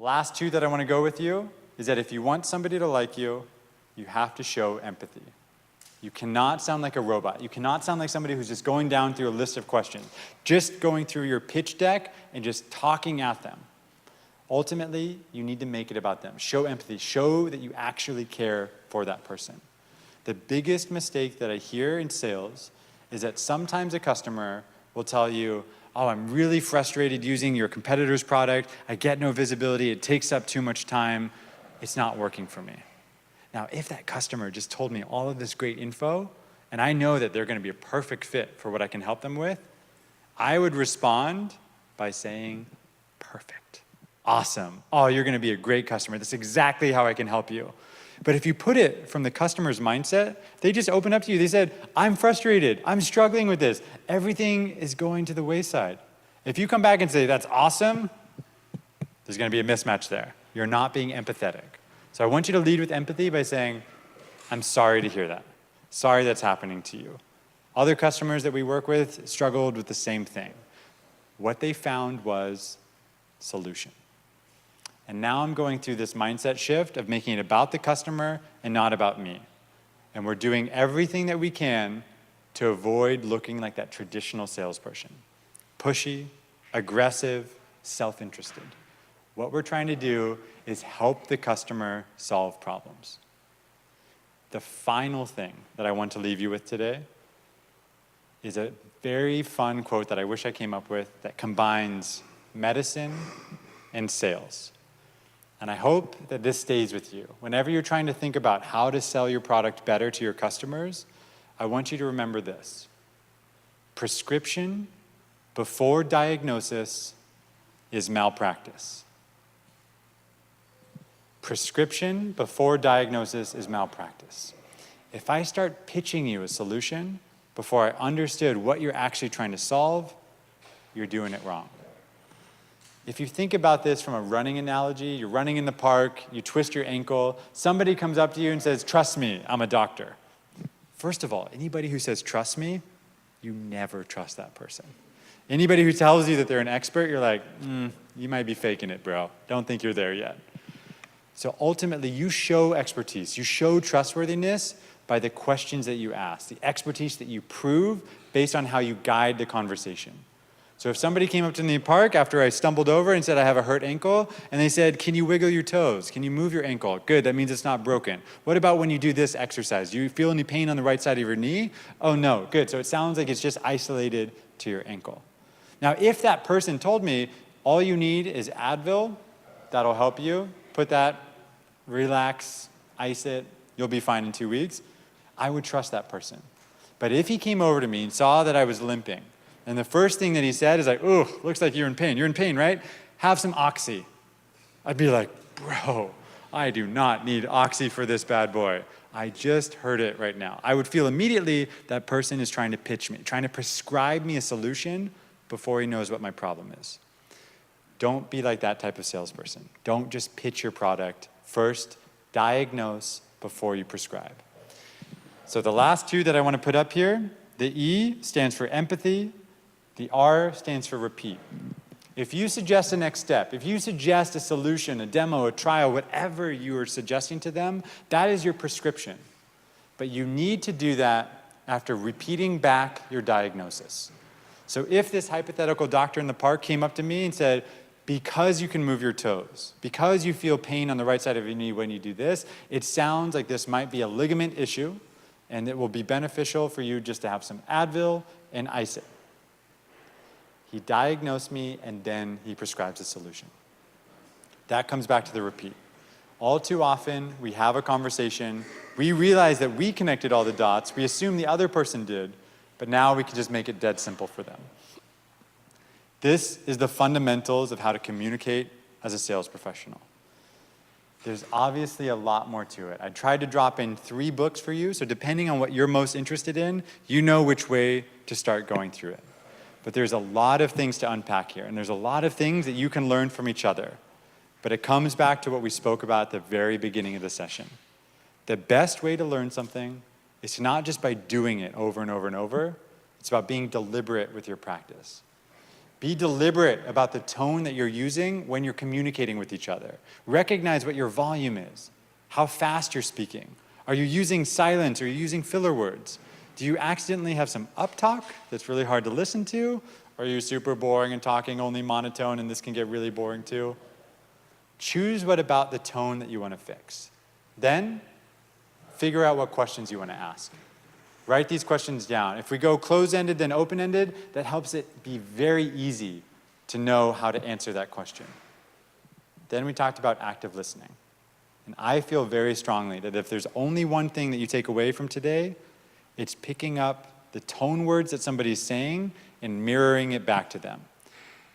Last two that I want to go with you is that if you want somebody to like you, you have to show empathy. You cannot sound like a robot. You cannot sound like somebody who's just going down through a list of questions, just going through your pitch deck and just talking at them. Ultimately, you need to make it about them. Show empathy. Show that you actually care for that person. The biggest mistake that I hear in sales is that sometimes a customer will tell you, oh, I'm really frustrated using your competitor's product. I get no visibility. It takes up too much time. It's not working for me. Now, if that customer just told me all of this great info, and I know that they're going to be a perfect fit for what I can help them with, I would respond by saying, perfect, awesome. Oh, you're going to be a great customer. That's exactly how I can help you. But if you put it from the customer's mindset, they just open up to you. They said, I'm frustrated. I'm struggling with this. Everything is going to the wayside. If you come back and say, that's awesome, there's going to be a mismatch there. You're not being empathetic. So I want you to lead with empathy by saying, I'm sorry to hear that. Sorry that's happening to you. Other customers that we work with struggled with the same thing. What they found was solution. And now I'm going through this mindset shift of making it about the customer and not about me. And we're doing everything that we can to avoid looking like that traditional salesperson. Pushy, aggressive, self-interested. What we're trying to do is help the customer solve problems. The final thing that I want to leave you with today is a very fun quote that I wish I came up with that combines medicine and sales. And I hope that this stays with you. Whenever you're trying to think about how to sell your product better to your customers, I want you to remember this. Prescription before diagnosis is malpractice. Prescription before diagnosis is malpractice. If I start pitching you a solution before I understood what you're actually trying to solve, you're doing it wrong. If you think about this from a running analogy, you're running in the park, you twist your ankle, somebody comes up to you and says, trust me, I'm a doctor. First of all, anybody who says, trust me, you never trust that person. Anybody who tells you that they're an expert, you're like, you might be faking it, bro. Don't think you're there yet. So ultimately, you show expertise. You show trustworthiness by the questions that you ask, the expertise that you prove based on how you guide the conversation. So if somebody came up to me in the park after I stumbled over and said, I have a hurt ankle, and they said, can you wiggle your toes? Can you move your ankle? Good, that means it's not broken. What about when you do this exercise? Do you feel any pain on the right side of your knee? Oh no, good. So it sounds like it's just isolated to your ankle. Now, if that person told me, all you need is Advil, that'll help you, put that, relax, ice it, you'll be fine in 2 weeks, I would trust that person. But if he came over to me and saw that I was limping, and the first thing that he said is like, ooh, looks like you're in pain. You're in pain, right? Have some Oxy. I'd be like, bro, I do not need Oxy for this bad boy. I just heard it right now. I would feel immediately that person is trying to pitch me, trying to prescribe me a solution before he knows what my problem is. Don't be like that type of salesperson. Don't just pitch your product. First, diagnose before you prescribe. So the last two that I want to put up here, the E stands for empathy. The R stands for repeat. If you suggest a next step, if you suggest a solution, a demo, a trial, whatever you are suggesting to them, that is your prescription. But you need to do that after repeating back your diagnosis. So if this hypothetical doctor in the park came up to me and said, because you can move your toes, because you feel pain on the right side of your knee when you do this, it sounds like this might be a ligament issue, and it will be beneficial for you just to have some Advil and ice it. He diagnosed me, and then he prescribes a solution. That comes back to the repeat. All too often, we have a conversation, we realize that we connected all the dots, we assume the other person did, but now we can just make it dead simple for them. This is the fundamentals of how to communicate as a sales professional. There's obviously a lot more to it. I tried to drop in 3 books for you, so depending on what you're most interested in, you know which way to start going through it. But there's a lot of things to unpack here, and there's a lot of things that you can learn from each other. But it comes back to what we spoke about at the very beginning of the session. The best way to learn something is not just by doing it over and over and over, it's about being deliberate with your practice. Be deliberate about the tone that you're using when you're communicating with each other. Recognize what your volume is, how fast you're speaking. Are you using silence? Are you using filler words? Do you accidentally have some uptalk that's really hard to listen to? Or are you super boring and talking only monotone and this can get really boring too? Choose what about the tone that you want to fix. Then, figure out what questions you want to ask. Write these questions down. If we go close-ended then open-ended, that helps it be very easy to know how to answer that question. Then we talked about active listening. And I feel very strongly that if there's only one thing that you take away from today, it's picking up the tone words that somebody's saying and mirroring it back to them.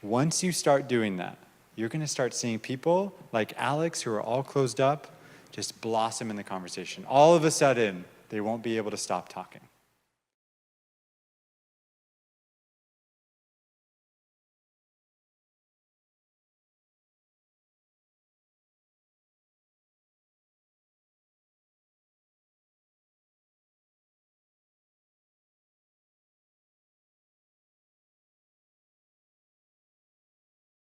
Once you start doing that, you're going to start seeing people like Alex, who are all closed up, just blossom in the conversation. All of a sudden, they won't be able to stop talking.